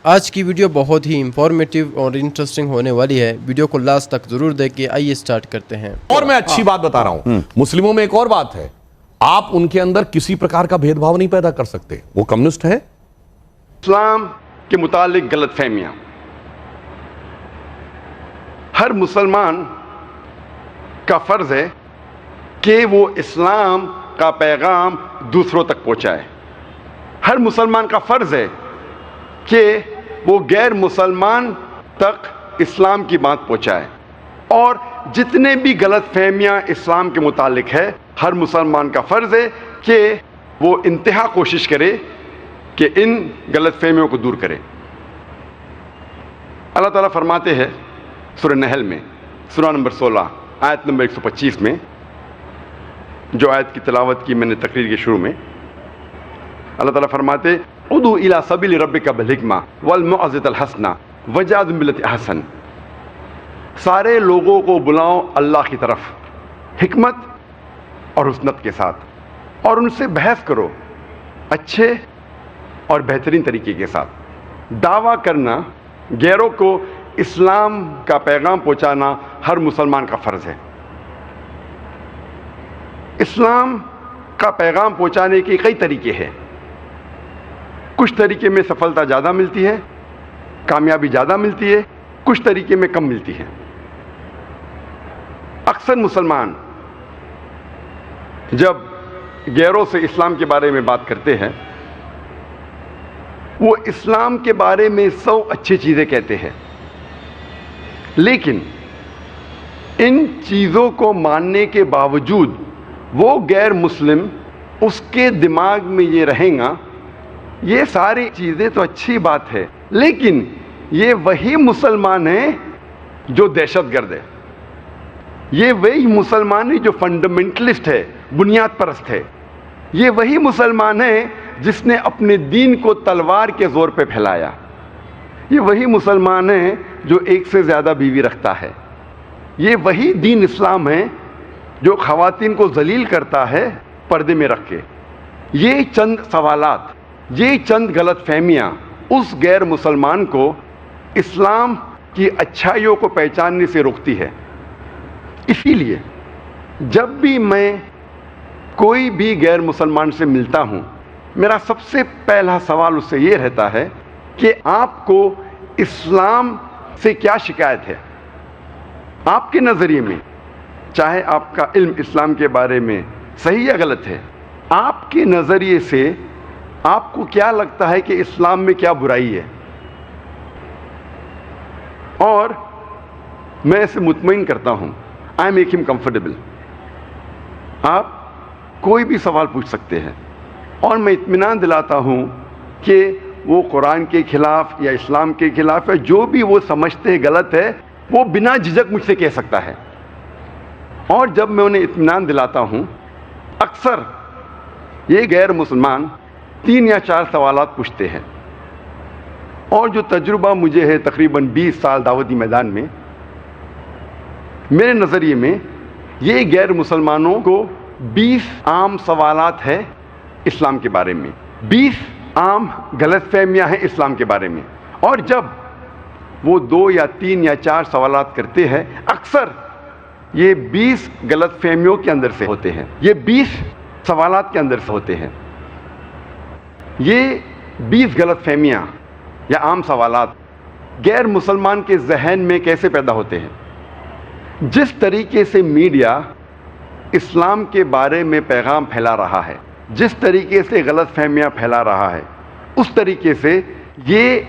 آج کی ویڈیو بہت ہی انفارمیٹیو اور انٹرسٹنگ ہونے والی ہے، ویڈیو کو لاسٹ تک ضرور دیکھیں۔ آئیے سٹارٹ کرتے ہیں۔ اور میں اچھی بات بتا رہا ہوں، مسلموں میں ایک اور بات ہے، آپ ان کے اندر کسی پرکار کا بھید بھاؤ نہیں پیدا کر سکتے، وہ کمیونسٹ ہیں۔ اسلام کے متعلق غلط فہمیاں، ہر مسلمان کا فرض ہے کہ وہ اسلام کا پیغام دوسروں تک پہنچائے۔ ہر مسلمان کا فرض ہے کہ وہ غیر مسلمان تک اسلام کی بات پہنچائے، اور جتنے بھی غلط فہمیاں اسلام کے متعلق ہے، ہر مسلمان کا فرض ہے کہ وہ انتہا کوشش کرے کہ ان غلط فہمیوں کو دور کرے۔ اللہ تعالیٰ فرماتے ہیں سورہ نحل میں، سورہ نمبر 16 آیت نمبر 125 میں، جو آیت کی تلاوت کی میں نے تقریر کے شروع میں، اللہ تعالیٰ فرماتے ادعو الی سبیل ربک بالحکمہ والموعظۃ الحسنہ وجادل باللتی احسن، سارے لوگوں کو بلاؤ اللہ کی طرف حکمت اور حسنت کے ساتھ، اور ان سے بحث کرو اچھے اور بہترین طریقے کے ساتھ۔ دعویٰ کرنا، غیروں کو اسلام کا پیغام پہنچانا ہر مسلمان کا فرض ہے۔ اسلام کا پیغام پہنچانے کے کئی طریقے ہیں، کچھ طریقے میں سفلتا زیادہ ملتی ہے، کامیابی زیادہ ملتی ہے، کچھ طریقے میں کم ملتی ہے۔ اکثر مسلمان جب غیروں سے اسلام کے بارے میں بات کرتے ہیں، وہ اسلام کے بارے میں 100 اچھی چیزیں کہتے ہیں، لیکن ان چیزوں کو ماننے کے باوجود وہ غیر مسلم، اس کے دماغ میں یہ رہیں گا یہ ساری چیزیں تو اچھی بات ہے، لیکن یہ وہی مسلمان ہیں جو دہشت گرد ہے، یہ وہی مسلمان ہے جو فنڈامنٹلسٹ ہے، بنیاد پرست ہے، یہ وہی مسلمان ہے جس نے اپنے دین کو تلوار کے زور پہ پھیلایا، یہ وہی مسلمان ہے جو ایک سے زیادہ بیوی رکھتا ہے، یہ وہی دین اسلام ہے جو خواتین کو ذلیل کرتا ہے پردے میں رکھ کے۔ یہ چند سوالات، یہ چند غلط فہمیاں اس غیر مسلمان کو اسلام کی اچھائیوں کو پہچاننے سے روکتی ہے۔ اسی لیے جب بھی میں کوئی بھی غیر مسلمان سے ملتا ہوں، میرا سب سے پہلا سوال اس سے یہ رہتا ہے کہ آپ کو اسلام سے کیا شکایت ہے؟ آپ کے نظریے میں، چاہے آپ کا علم اسلام کے بارے میں صحیح یا غلط ہے، آپ کے نظریے سے آپ کو کیا لگتا ہے کہ اسلام میں کیا برائی ہے؟ اور میں اسے مطمئن کرتا ہوں، آئی میک ہم کمفرٹیبل۔ آپ کوئی بھی سوال پوچھ سکتے ہیں اور میں اطمینان دلاتا ہوں کہ وہ قرآن کے خلاف یا اسلام کے خلاف ہے، جو بھی وہ سمجھتے ہیں غلط ہے، وہ بنا جھجک مجھ سے کہہ سکتا ہے۔ اور جب میں انہیں اطمینان دلاتا ہوں، اکثر یہ غیر مسلمان 3 یا 4 سوالات پوچھتے ہیں، اور جو تجربہ مجھے ہے تقریباً 20 سال دعوتی میدان میں، میرے نظریے میں یہ غیر مسلمانوں کو 20 عام سوالات ہیں اسلام کے بارے میں، 20 عام غلط فہمیاں ہیں اسلام کے بارے میں، اور جب وہ 2 یا 3 یا 4 سوالات کرتے ہیں، اکثر یہ 20 غلط فہمیوں کے اندر سے ہوتے ہیں، یہ 20 سوالات کے اندر سے ہوتے ہیں۔ یہ 20 غلط فہمیاں یا عام سوالات غیر مسلمان کے ذہن میں کیسے پیدا ہوتے ہیں؟ جس طریقے سے میڈیا اسلام کے بارے میں پیغام پھیلا رہا ہے، جس طریقے سے غلط فہمیاں پھیلا رہا ہے، اس طریقے سے یہ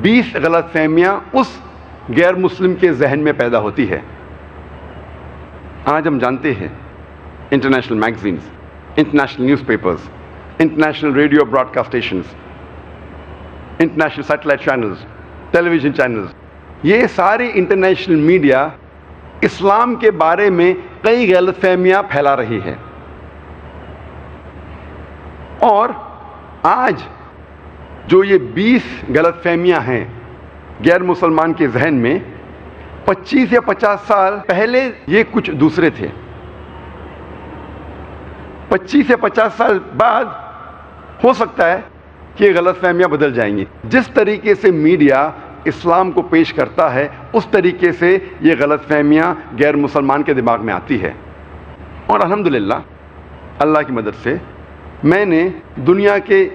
20 غلط فہمیاں اس غیر مسلم کے ذہن میں پیدا ہوتی ہے۔ آج ہم جانتے ہیں international magazines, international newspapers, international radio broadcast stations, international satellite channels, television channels, یہ ساری انٹرنیشنل میڈیا اسلام کے بارے میں کئی غلط فہمیاں پھیلا رہی ہے، اور آج جو یہ 20 غلط فہمیاں ہیں غیر مسلمان کے ذہن میں، 25 یا 50 سال پہلے یہ کچھ دوسرے تھے، 25 سے 50 سال بعد ہو سکتا ہے کہ یہ غلط فہمیاں بدل جائیں گی. جس طریقے سے میڈیا اسلام کو پیش کرتا ہے اس طریقے سے یہ غلط فہمیاں غیر مسلمان کے دماغ میں آتی ہے. اور الحمدللہ اللہ کی مدد سے میں نے دنیا کے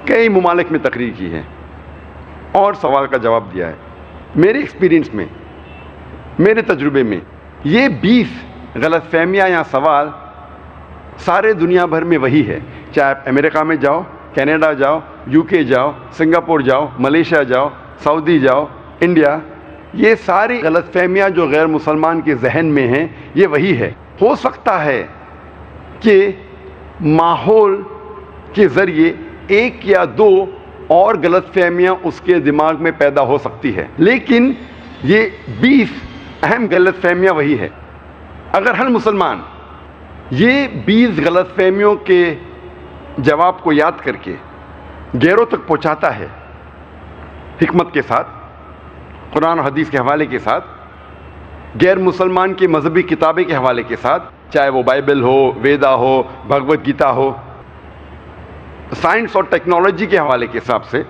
کئی ممالک میں تقریر کی ہے اور سوال کا جواب دیا ہے. میرے ایکسپیرینس میں، میرے تجربے میں، یہ 20 غلط فہمیاں یا سوال سارے دنیا بھر میں وہی ہے. چاہے آپ امریکہ میں جاؤ، کینیڈا جاؤ، یو کے جاؤ، سنگاپور جاؤ، ملیشیا جاؤ، سعودی جاؤ، انڈیا، یہ ساری غلط فہمیاں جو غیر مسلمان کے ذہن میں ہیں یہ وہی ہے. ہو سکتا ہے کہ ماحول کے ذریعے ایک یا دو اور غلط فہمیاں اس کے دماغ میں پیدا ہو سکتی ہے، لیکن یہ 20 اہم غلط فہمیاں وہی ہے. اگر ہر مسلمان یہ 20 غلط فہمیوں کے جواب کو یاد کر کے غیروں تک پہنچاتا ہے، حکمت کے ساتھ، قرآن و حدیث کے حوالے کے ساتھ، غیر مسلمان کی مذہبی کتابیں کے حوالے کے ساتھ، چاہے وہ بائبل ہو، ویدا ہو، بھگوت گیتا ہو، سائنس اور ٹیکنالوجی کے حوالے کے حساب سے،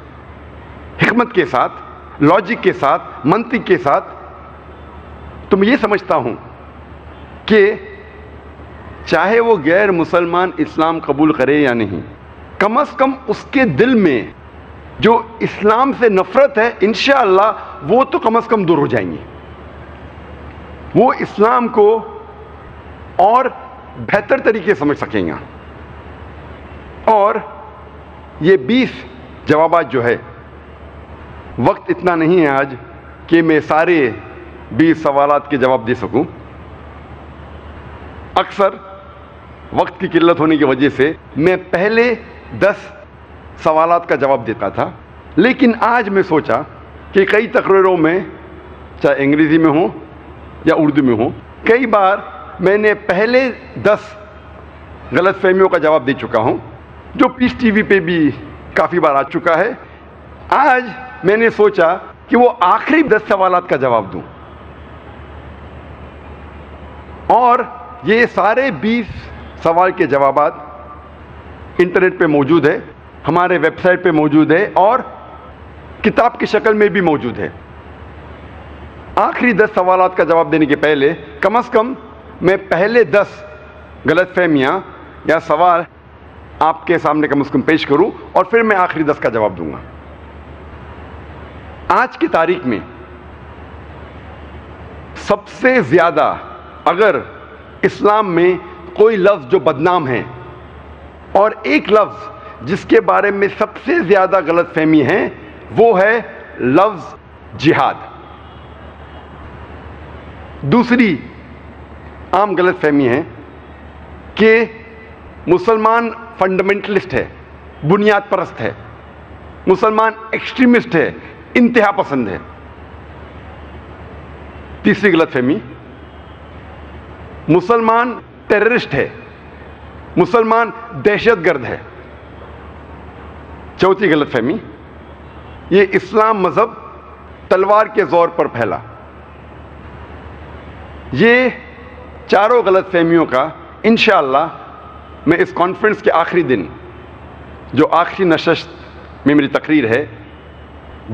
حکمت کے ساتھ، لاجک کے ساتھ، منطق کے ساتھ، تو میں یہ سمجھتا ہوں کہ چاہے وہ غیر مسلمان اسلام قبول کرے یا نہیں، کم از کم اس کے دل میں جو اسلام سے نفرت ہے انشاءاللہ وہ تو کم از کم دور ہو جائیں گی. وہ اسلام کو اور بہتر طریقے سے سمجھ سکیں گا. اور یہ 20 جوابات جو ہے، وقت اتنا نہیں ہے آج کہ میں سارے 20 سوالات کے جواب دے سکوں. اکثر وقت کی قلت ہونے کی وجہ سے میں پہلے 10 سوالات کا جواب دیتا تھا، لیکن آج میں سوچا کہ کئی تقریروں میں، چاہے انگریزی میں ہوں یا اردو میں ہوں، کئی بار میں نے پہلے 10 غلط فہمیوں کا جواب دے چکا ہوں جو پیس ٹی وی پہ بھی کافی بار آ چکا ہے. آج میں نے سوچا کہ وہ آخری 10 سوالات کا جواب دوں. اور یہ سارے 20 سوال کے جوابات انٹرنیٹ پہ موجود ہے، ہمارے ویب سائٹ پہ موجود ہے اور کتاب کی شکل میں بھی موجود ہے. آخری 10 سوالات کا جواب دینے کے پہلے کم از کم میں پہلے 10 غلط فہمیاں یا سوال آپ کے سامنے کم از کم پیش کروں اور پھر میں آخری 10 کا جواب دوں گا. آج کی تاریخ میں سب سے زیادہ اگر اسلام میں کوئی لفظ جو بدنام ہے اور ایک لفظ جس کے بارے میں سب سے زیادہ غلط فہمی ہے وہ ہے لفظ جہاد. دوسری عام غلط فہمی ہے کہ مسلمان فنڈامنٹلسٹ ہے، بنیاد پرست ہے، مسلمان ایکسٹریمسٹ ہے، انتہا پسند ہے. تیسری غلط فہمی، مسلمان ٹیررسٹ ہے، مسلمان دہشت گرد ہے. چوتھی غلط فہمی، یہ اسلام مذہب تلوار کے زور پر پھیلا. یہ چاروں غلط فہمیوں کا انشاءاللہ میں اس کانفرنس کے آخری دن جو آخری نشست میں میری تقریر ہے،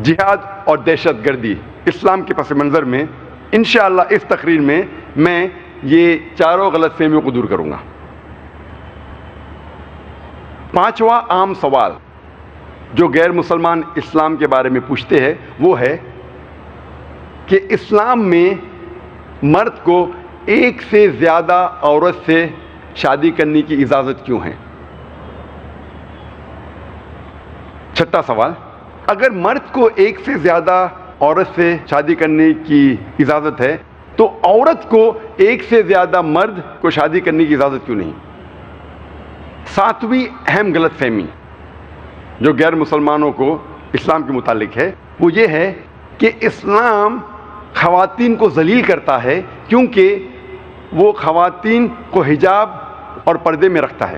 جہاد اور دہشت گردی اسلام کے پس منظر میں، انشاءاللہ اس تقریر میں میں یہ چاروں غلط فہمیوں کو دور کروں گا. پانچواں عام سوال جو غیر مسلمان اسلام کے بارے میں پوچھتے ہیں وہ ہے کہ اسلام میں مرد کو ایک سے زیادہ عورت سے شادی کرنے کی اجازت کیوں ہے؟ چھٹا سوال، اگر مرد کو ایک سے زیادہ عورت سے شادی کرنے کی اجازت ہے تو عورت کو ایک سے زیادہ مرد کو شادی کرنے کی اجازت کیوں نہیں؟ ساتویں اہم غلط فہمی جو غیر مسلمانوں کو اسلام کے متعلق ہے وہ یہ ہے کہ اسلام خواتین کو ذلیل کرتا ہے کیونکہ وہ خواتین کو حجاب اور پردے میں رکھتا ہے.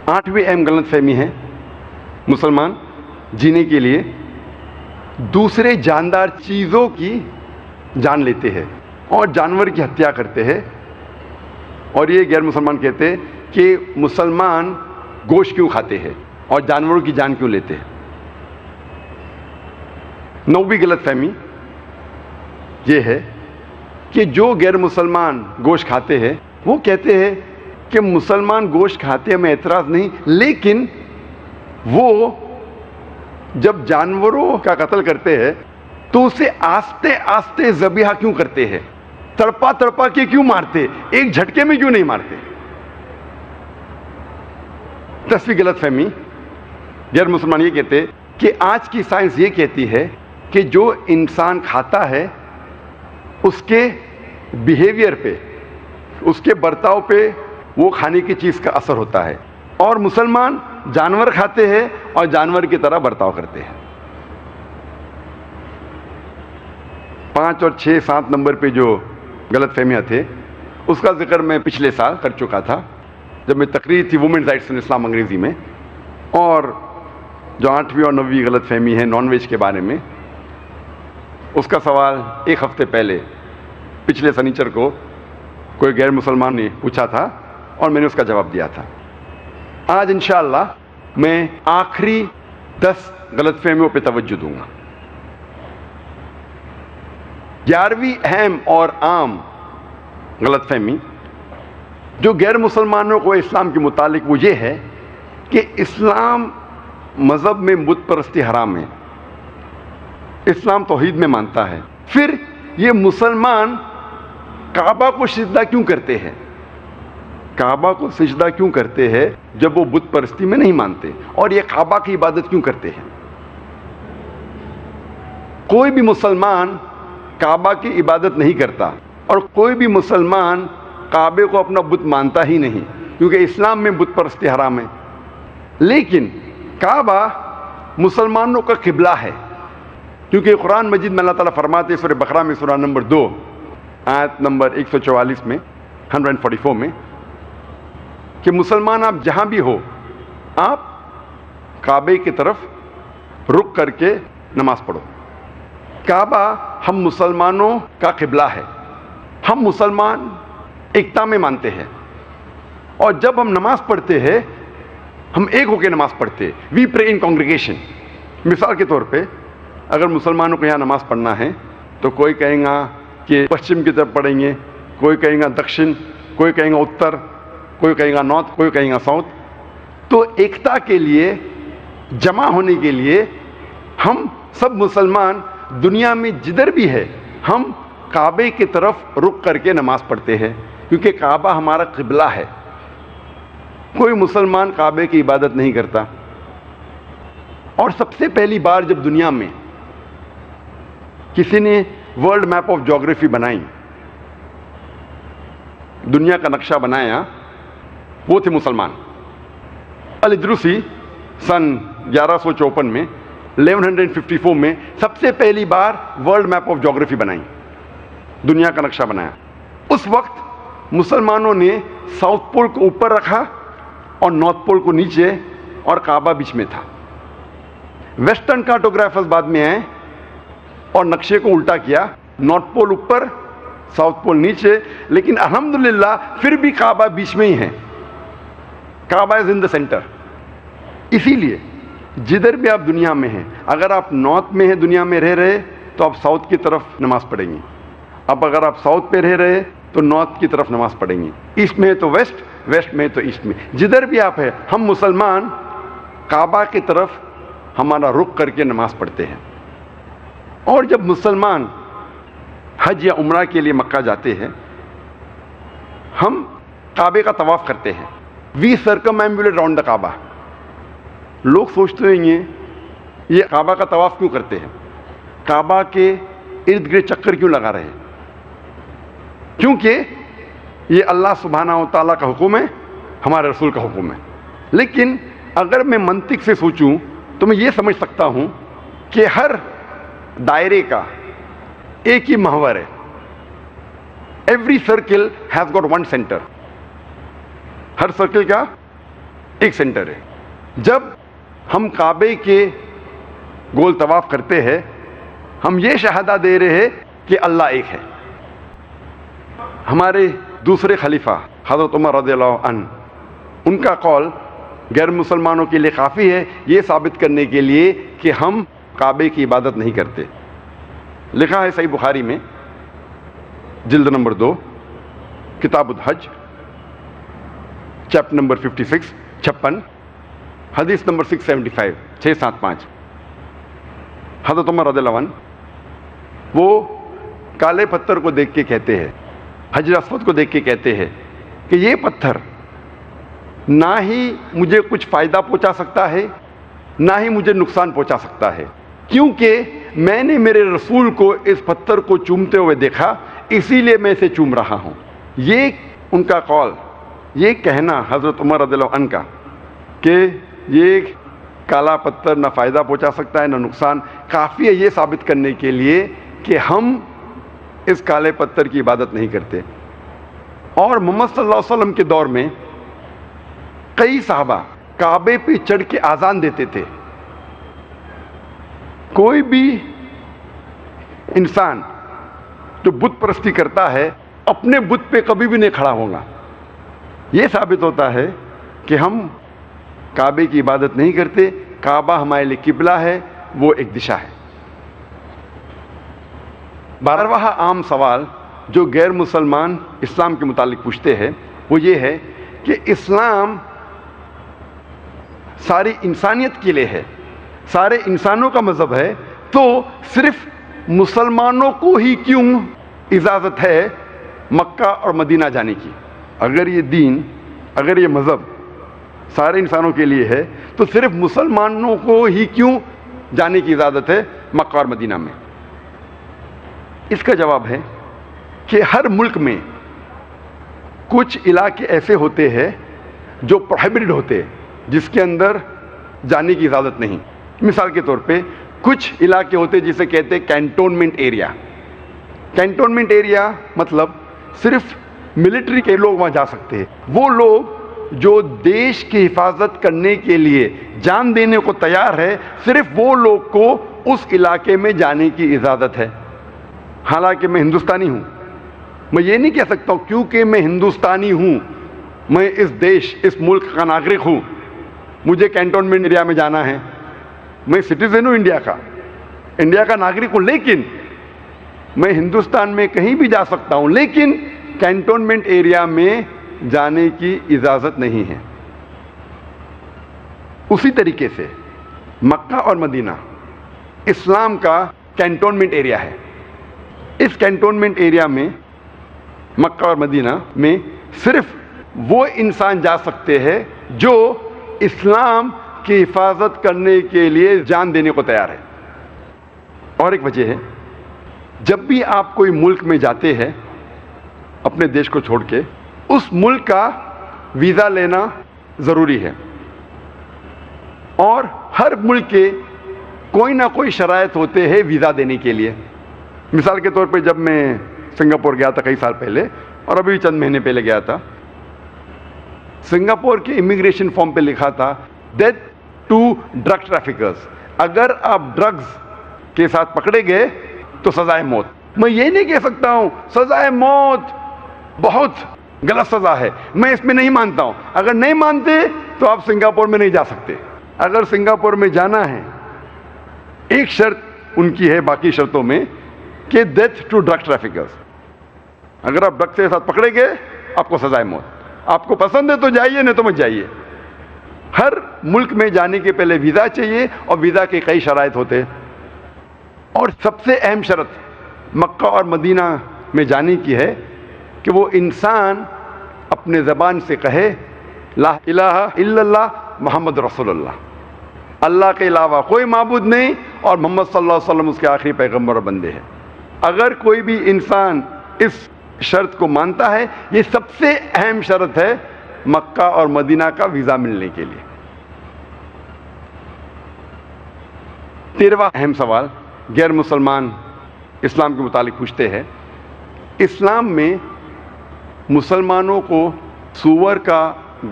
آٹھویں اہم غلط فہمی ہے، مسلمان جینے کے لیے دوسرے جاندار چیزوں کی جان لیتے ہیں اور جانور کی ہتیا کرتے ہیں. اور یہ غیر مسلمان کہتے ہیں کہ مسلمان گوشت کیوں کھاتے ہیں؟ اور جانوروں کی جان کیوں لیتے ہیں؟ 9ویں غلط فہمی یہ ہے کہ جو غیر مسلمان گوشت کھاتے ہیں وہ کہتے ہیں کہ مسلمان گوشت کھاتے ہیں، ہمیں اعتراض نہیں، لیکن وہ جب جانوروں کا قتل کرتے ہیں تو اسے آستے آستے ذبیحہ کیوں کرتے ہیں؟ تڑپا تڑپا کے کیوں مارتے؟ ایک جھٹکے میں کیوں نہیں مارتے؟ 10ویں غلط فہمی، غیر مسلمان یہ کہتے کہ آج کی سائنس یہ کہتی ہے کہ جو انسان کھاتا ہے اس کے بیہیویئر پہ، اس کے برتاؤ پہ وہ کھانے کی چیز کا اثر ہوتا ہے، اور مسلمان جانور کھاتے ہیں اور جانور کی طرح برتاؤ کرتے ہیں۔ 5 اور 6 7 نمبر پہ جو غلط فہمیاں تھے اس کا ذکر میں پچھلے سال کر چکا تھا جب میں تقریر تھی وومنز رائٹس ان اسلام انگریزی میں، اور جو 8ویں اور 9ویں غلط فہمی ہے نان ویج کے بارے میں، اس کا سوال ایک ہفتے پہلے پچھلے سنیچر کو کوئی غیر مسلمان نے پوچھا تھا اور میں نے اس کا جواب دیا تھا۔ آج انشاءاللہ میں آخری 10 غلط فہمیوں پہ توجہ دوں گا۔ 11ویں اہم اور عام غلط فہمی جو غیر مسلمانوں کو اسلام کے متعلق وہ یہ ہے کہ اسلام مذہب میں بت پرستی حرام ہے، اسلام توحید میں مانتا ہے، پھر یہ مسلمان کعبہ کو سجدہ کیوں کرتے ہیں؟ کعبہ کو سجدہ کیوں کرتے ہیں جب وہ بت پرستی میں نہیں مانتے؟ اور یہ کعبہ کی عبادت کیوں کرتے ہیں؟ کوئی بھی مسلمان کعبہ کی عبادت نہیں کرتا اور کوئی بھی مسلمان کعبے کو اپنا بت مانتا ہی نہیں، کیونکہ اسلام میں بت پرستی حرام ہے، لیکن کعبہ مسلمانوں کا قبلہ ہے، کیونکہ قرآن مجید میں اللہ تعالیٰ فرماتے ہیں سورہ بقرہ میں سورہ نمبر 2 آیت نمبر 144 میں 144 میں کہ مسلمان آپ جہاں بھی ہو آپ کعبے کی طرف رخ کر کے نماز پڑھو۔ کعبہ ہم مسلمانوں کا قبلہ ہے، ہم مسلمان ایکتا میں مانتے ہیں، اور جب ہم نماز پڑھتے ہیں ہم ایک ہو کے نماز پڑھتے ہیں، وی پرے ان کانگریگیشن۔ مثال کے طور پہ اگر مسلمانوں کو یہاں نماز پڑھنا ہے تو کوئی کہیں گا کہ پشچم کی طرف پڑھیں گے، کوئی کہیں گا دکشن، کوئی کہیں گا اتر، کوئی کہیں گا نارتھ، کوئی کہیں گا ساؤتھ۔ تو ایکتا کے لیے، جمع ہونے کے لیے ہم سب مسلمان دنیا میں جدھر بھی ہے ہم کعبے کی طرف رخ کر کے نماز پڑھتے ہیں، کیونکہ کعبہ ہمارا قبلہ ہے۔ کوئی مسلمان کعبے کی عبادت نہیں کرتا۔ اور سب سے پہلی بار جب دنیا میں کسی نے ورلڈ میپ آف جیوگرافی بنائی، دنیا کا نقشہ بنایا، وہ تھے مسلمان۔ الادروسی سن 1154 میں 1154 میں سب سے پہلی بار ورلڈ میپ آف جیوگرافی بنائی، دنیا کا نقشہ بنایا۔ اس وقت مسلمانوں نے ساؤتھ پول کو اوپر رکھا اور نارتھ پول کو نیچے، اور کعبہ بیچ میں تھا۔ ویسٹرن کارٹوگرافرز بعد میں آئے اور نقشے کو الٹا کیا، نارتھ پول اوپر ساؤتھ پول نیچے، لیکن الحمدللہ پھر بھی کعبہ بیچ میں ہی ہے، کعبہ از ان دا سینٹر۔ اسی لیے جدھر بھی آپ دنیا میں ہیں، اگر آپ نارتھ میں ہیں دنیا میں رہ رہے تو آپ ساؤتھ کی طرف نماز پڑھیں گے، اب اگر آپ ساؤتھ پہ رہ رہے تو نارتھ کی طرف نماز پڑھیں گے، ایسٹ میں ہے تو ویسٹ، ویسٹ میں ہے تو ایسٹ میں، جدھر بھی آپ ہیں ہم مسلمان کعبہ کی طرف ہمارا رخ کر کے نماز پڑھتے ہیں۔ اور جب مسلمان حج یا عمرہ کے لیے مکہ جاتے ہیں ہم کعبے کا طواف کرتے ہیں، وی سرکمایمبولیٹ راؤنڈ دا کعبہ۔ لوگ سوچتے ہیں یہ کعبہ کا طواف کیوں کرتے ہیں، کعبہ کے ارد گرد چکر کیوں لگا رہے ہیں؟ کیونکہ یہ اللہ سبحانہ و تعالیٰ کا حکم ہے، ہمارے رسول کا حکم ہے۔ لیکن اگر میں منطق سے سوچوں تو میں یہ سمجھ سکتا ہوں کہ ہر دائرے کا ایک ہی محور ہے، every circle has got one centre, Hare circle کا ایک سینٹر ہے۔ جب ہم کعبے کے گول طواف کرتے ہیں ہم یہ شہادہ دے رہے ہیں کہ اللہ ایک ہے۔ ہمارے دوسرے خلیفہ حضرت عمر رضی اللہ عنہ، ان کا قول غیر مسلمانوں کے لیے کافی ہے یہ ثابت کرنے کے لیے کہ ہم کعبے کی عبادت نہیں کرتے۔ لکھا ہے صحیح بخاری میں جلد نمبر 2 کتاب الحج چیپٹر نمبر 56 حدیث نمبر 675 حضرت عمر رضی اللہ عنہ وہ کالے پتھر کو دیکھ کے کہتے ہیں، حجر اسود کو دیکھ کے کہتے ہیں کہ یہ پتھر نہ ہی مجھے کچھ فائدہ پہنچا سکتا ہے نہ ہی مجھے نقصان پہنچا سکتا ہے، کیونکہ میں نے میرے رسول کو اس پتھر کو چومتے ہوئے دیکھا، اسی لیے میں اسے چوم رہا ہوں۔ یہ ان کا قول، یہ کہنا حضرت عمر رضی اللہ عنہ کا کہ یہ کالا پتھر نہ فائدہ پہنچا سکتا ہے نہ نقصان، کافی ہے یہ ثابت کرنے کے لیے کہ ہم اس کالے پتھر کی عبادت نہیں کرتے۔ اور محمد صلی اللہ علیہ وسلم کے دور میں کئی صحابہ کعبے پہ چڑھ کے اذان دیتے تھے۔ کوئی بھی انسان جو بت پرستی کرتا ہے اپنے بت پہ کبھی بھی نہیں کھڑا ہوگا۔ یہ ثابت ہوتا ہے کہ ہم کعبے کی عبادت نہیں کرتے، کعبہ ہمارے لیے قبلہ ہے، وہ ایک دشا ہے۔ 12واں عام سوال جو غیر مسلمان اسلام کے متعلق پوچھتے ہیں وہ یہ ہے کہ اسلام ساری انسانیت کے لیے ہے، سارے انسانوں کا مذہب ہے، تو صرف مسلمانوں کو ہی کیوں اجازت ہے مکہ اور مدینہ جانے کی؟ اگر یہ دین، اگر یہ مذہب سارے انسانوں کے لیے ہے تو صرف مسلمانوں کو ہی کیوں جانے کی اجازت ہے مکہ اور مدینہ میں؟ اس کا جواب ہے کہ ہر ملک میں کچھ علاقے ایسے ہوتے ہیں جو پروہیبٹڈ ہوتے ہیں، جس کے اندر جانے کی اجازت نہیں۔ مثال کے طور پہ کچھ علاقے ہوتے جسے کہتے ہیں کینٹونمنٹ ایریا۔ کینٹونمنٹ ایریا مطلب صرف ملٹری کے لوگ وہاں جا سکتے ہیں، وہ لوگ جو دیش کی حفاظت کرنے کے لیے جان دینے کو تیار ہے، صرف وہ لوگ کو اس علاقے میں جانے کی اجازت ہے۔ حالانکہ میں ہندوستانی ہوں، میں یہ نہیں کہہ سکتا ہوں کیونکہ میں ہندوستانی ہوں، میں اس دیش، اس ملک کا ناگرک ہوں، مجھے کینٹونمنٹ ایریا میں جانا ہے۔ میں سٹیزن ہوں انڈیا کا ناگرک ہوں، لیکن میں ہندوستان میں کہیں بھی جا سکتا ہوں، لیکن کینٹونمنٹ ایریا میں جانے کی اجازت نہیں ہے۔ اسی طریقے سے مکہ اور مدینہ اسلام کا کینٹونمنٹ ایریا ہے۔ اس کینٹونمنٹ ایریا میں مکہ اور مدینہ میں صرف وہ انسان جا سکتے ہیں جو اسلام کی حفاظت کرنے کے لیے جان دینے کو تیار ہے۔ اور ایک وجہ ہے، جب بھی آپ کوئی ملک میں جاتے ہیں اپنے دیش کو چھوڑ کے، اس ملک کا ویزا لینا ضروری ہے، اور ہر ملک کے کوئی نہ کوئی شرائط ہوتے ہیں ویزا دینے کے لیے۔ مثال کے طور پہ جب میں سنگاپور گیا تھا کئی سال پہلے، اور ابھی چند مہینے پہلے گیا تھا، سنگاپور کے امیگریشن فارم پہ لکھا تھا ڈیتھ ٹو ڈرگ ٹریفکرز، اگر آپ ڈرگز کے ساتھ پکڑے گئے تو سزائے موت۔ میں یہ نہیں کہہ سکتا ہوں سزائے موت بہت غلط سزا ہے، میں اس میں نہیں مانتا ہوں۔ اگر نہیں مانتے تو آپ سنگاپور میں نہیں جا سکتے۔ اگر سنگاپور میں جانا ہے، ایک شرط ان کی ہے باقی شرطوں میں کہ ڈیتھ ٹو ڈرگ ٹریفکرز، اگر آپ ڈرگ کے ساتھ پکڑے گئے آپ کو سزائے موت۔ آپ کو پسند ہے تو جائیے، نہیں تو مت جائیے۔ ہر ملک میں جانے کے پہلے ویزا چاہیے، اور ویزا کے کئی شرائط ہوتے ہیں، اور سب سے اہم شرط مکہ اور مدینہ میں جانے کی ہے کہ وہ انسان اپنے زبان سے کہے لا الہ الا اللہ محمد رسول اللہ، اللہ کے علاوہ کوئی معبود نہیں، اور محمد صلی اللہ علیہ وسلم اس کے آخری پیغمبر اور بندے ہیں۔ اگر کوئی بھی انسان اس شرط کو مانتا ہے، یہ سب سے اہم شرط ہے مکہ اور مدینہ کا ویزا ملنے کے لیے۔ 13واں اہم سوال غیر مسلمان اسلام کے متعلق پوچھتے ہیں، اسلام میں مسلمانوں کو سور کا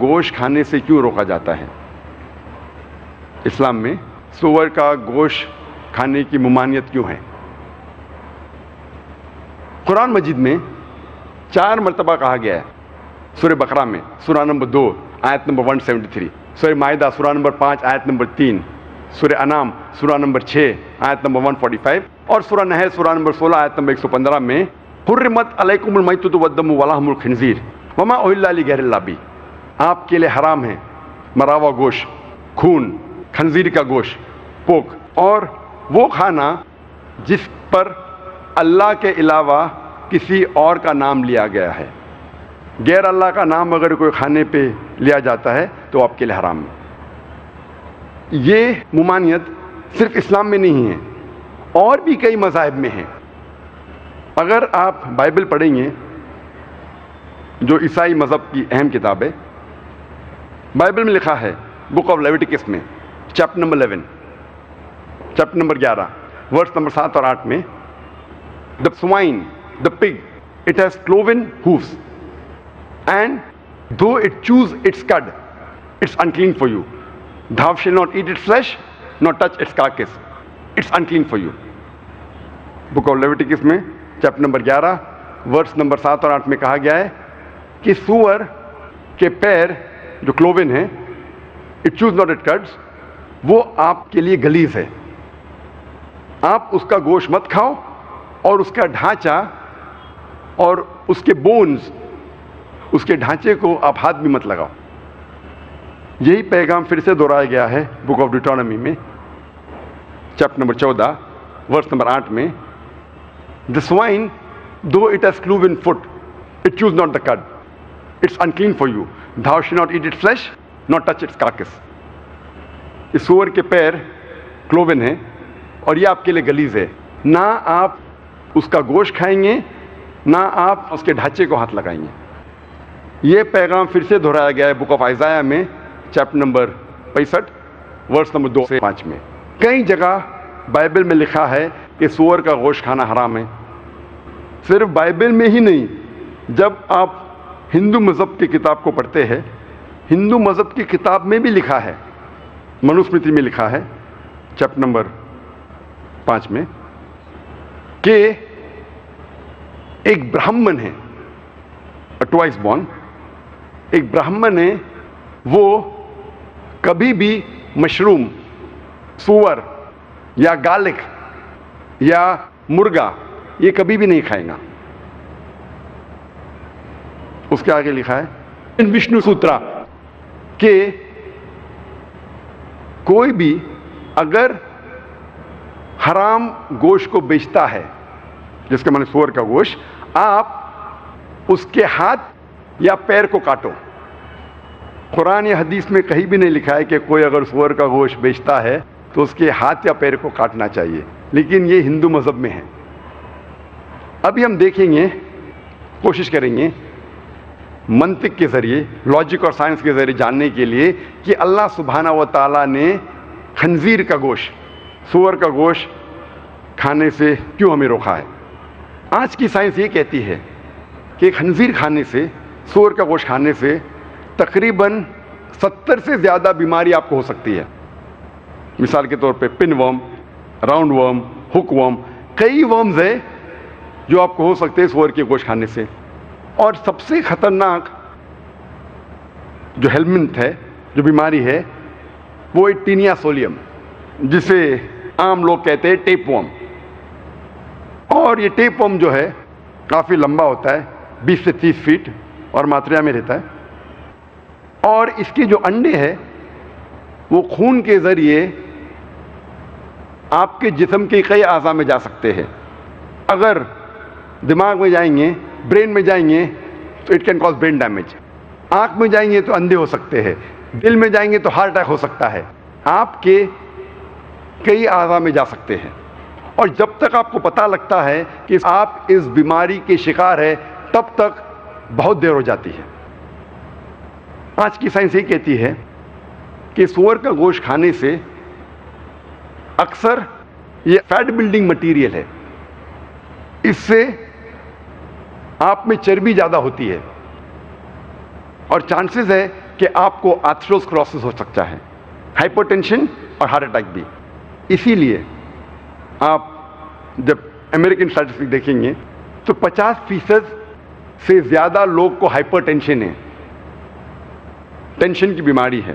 گوشت کھانے سے کیوں روکا جاتا ہے؟ اسلام میں سور کا گوشت کھانے کی ممانعت کیوں ہے؟ قرآن مجید میں 4 مرتبہ کہا گیا ہے، سورہ بقرہ میں سورہ نمبر 2 آیت نمبر 173، سورہ معاہدہ سورہ نمبر 5 آیت نمبر 3، سورہ انعام سورہ نمبر 6 آیت نمبر 145 اور سورہ نحل سورہ نمبر 16 آیت نمبر 115 میں حرمت علیکم المیتۃ والدم ولحم الخنزیر وما اہل لغیر اللہ بہ، آپ کے لیے حرام ہے مرا ہوا گوشت، خون، خنزیر کا گوشت، پوک، اور وہ کھانا جس پر اللہ کے علاوہ کسی اور کا نام لیا گیا ہے۔ غیر اللہ کا نام اگر کوئی کھانے پہ لیا جاتا ہے تو آپ کے لیے حرام ہے۔ یہ ممانعت صرف اسلام میں نہیں ہے، اور بھی کئی مذاہب میں ہیں۔ اگر آپ بائبل پڑھیں گے، جو عیسائی مذہب کی اہم کتاب ہے، بائبل میں لکھا ہے بک آف لیویٹیکس میں chapter number 11 chapter number 11 verse number 7 اور 8 میں the swine, the pig, it has cloven hoofs, and though it chews its cud, it's unclean for you. Thou shalt not eat its flesh, nor touch its carcass. It's unclean for you. Book of Leviticus میں chapter number 11 verse number 7 اور 8 میں کہا گیا ہے کہ سور کے پیر جو کلوون ہیں، it chews not its cuds، وہ آپ کے لیے غلیظ ہے، آپ اس کا گوشت مت کھاؤ، اور اس کا ڈھانچہ اور اس کے بونز، اس کے ڈھانچے کو آپ ہاتھ بھی مت لگاؤ۔ یہی پیغام پھر سے دہرایا گیا ہے بک آف ڈیوٹرانومی میں چیپٹر نمبر 14 ورس نمبر 8 میں the swine though it has cloven foot it chews not the cud, it's unclean for you. Thou shalt not eat its flesh nor touch its carcass. اس سور کے پیر کلوون ہیں اور یہ آپ کے لیے غلیظ ہے، نہ آپ اس کا گوشت کھائیں گے، نہ آپ اس کے ڈھانچے کو ہاتھ لگائیں گے۔ یہ پیغام پھر سے دہرایا گیا ہے بک آف آئزایہ میں چیپٹر نمبر 65 ورس نمبر 2 سے 5 میں۔ کئی جگہ بائبل میں لکھا ہے کہ سور کا گوشت کھانا حرام ہے۔ صرف بائبل میں ہی نہیں، جب آپ ہندو مذہب کی کتاب کو پڑھتے ہیں، ہندو مذہب کی کتاب میں بھی لکھا ہے، منوسمرتی میں لکھا ہے چیپٹر نمبر 5 میں کہ ایک برہمن ہے، ٹوائس بورن، ایک برہمن ہے، وہ کبھی بھی مشروم، سور یا گالک یا مرغا یہ کبھی بھی نہیں کھائے گا۔ اس کے آگے لکھا ہے وشنو سوترا کہ کوئی بھی اگر حرام گوشت کو بیچتا ہے، جس کے معنی سور کا گوشت، آپ اس کے ہاتھ یا پیر کو کاٹو۔ قرآن یا حدیث میں کہیں بھی نہیں لکھا ہے کہ کوئی اگر سور کا گوشت بیچتا ہے تو اس کے ہاتھ یا پیر کو کاٹنا چاہیے، لیکن یہ ہندو مذہب میں ہے۔ ابھی ہم دیکھیں گے، کوشش کریں گے منطق کے ذریعے، لاجک اور سائنس کے ذریعے جاننے کے لیے کہ اللہ سبحانہ و تعالیٰ نے خنزیر کا گوشت، سور کا گوشت کھانے سے کیوں ہمیں روکا ہے۔ آج کی سائنس یہ کہتی ہے کہ خنزیر کھانے سے، سور کا گوشت کھانے سے تقریباً 70 سے زیادہ بیماری آپ کو ہو سکتی ہے۔ مثال کے طور پہ پن ورم، راؤنڈ ورم، ہک ورم، کئی ورمز ہیں جو آپ کو ہو سکتے ہیں سور کے گوشت کھانے سے۔ اور سب سے خطرناک جو ہیلمنٹ ہے، جو بیماری ہے، وہ ٹینیا سولیم، جسے عام لوگ کہتے ہیں ٹیپ ورم۔ اور یہ ٹیپ ورم جو ہے کافی لمبا ہوتا ہے، 20 سے 30 فیٹ، اور ماتریا میں رہتا ہے، اور اس کے جو انڈے ہیں وہ خون کے ذریعے آپ کے جسم کے کئی اعضاء میں جا سکتے ہیں۔ اگر دماغ میں جائیں گے، برین میں جائیں گے تو it can cause brain damage, آنکھ میں جائیں گے تو اندھے ہو سکتے ہیں، دل میں جائیں گے تو ہارٹ اٹیک ہو سکتا ہے، آپ کے کئی اعضاء میں جا سکتے ہیں۔ اور جب تک آپ کو پتہ لگتا ہے کہ آپ اس بیماری کے شکار ہیں، تب تک بہت دیر ہو جاتی ہے۔ آج کی سائنس یہ کہتی ہے کہ سور کا گوشت کھانے سے اکثر یہ فیٹ بلڈنگ مٹیریل ہے، اس سے آپ میں چربی زیادہ ہوتی ہے، اور چانسز ہے کہ آپ کو آتھروسکلوسس ہو سکتا ہے، ہائپر ٹینشن اور ہارٹ اٹیک بھی۔ اسی لیے آپ جب امریکن اسٹیٹسٹک دیکھیں گے تو 50% سے زیادہ لوگ کو ہائپر ٹینشن ہے، ٹینشن کی بیماری ہے۔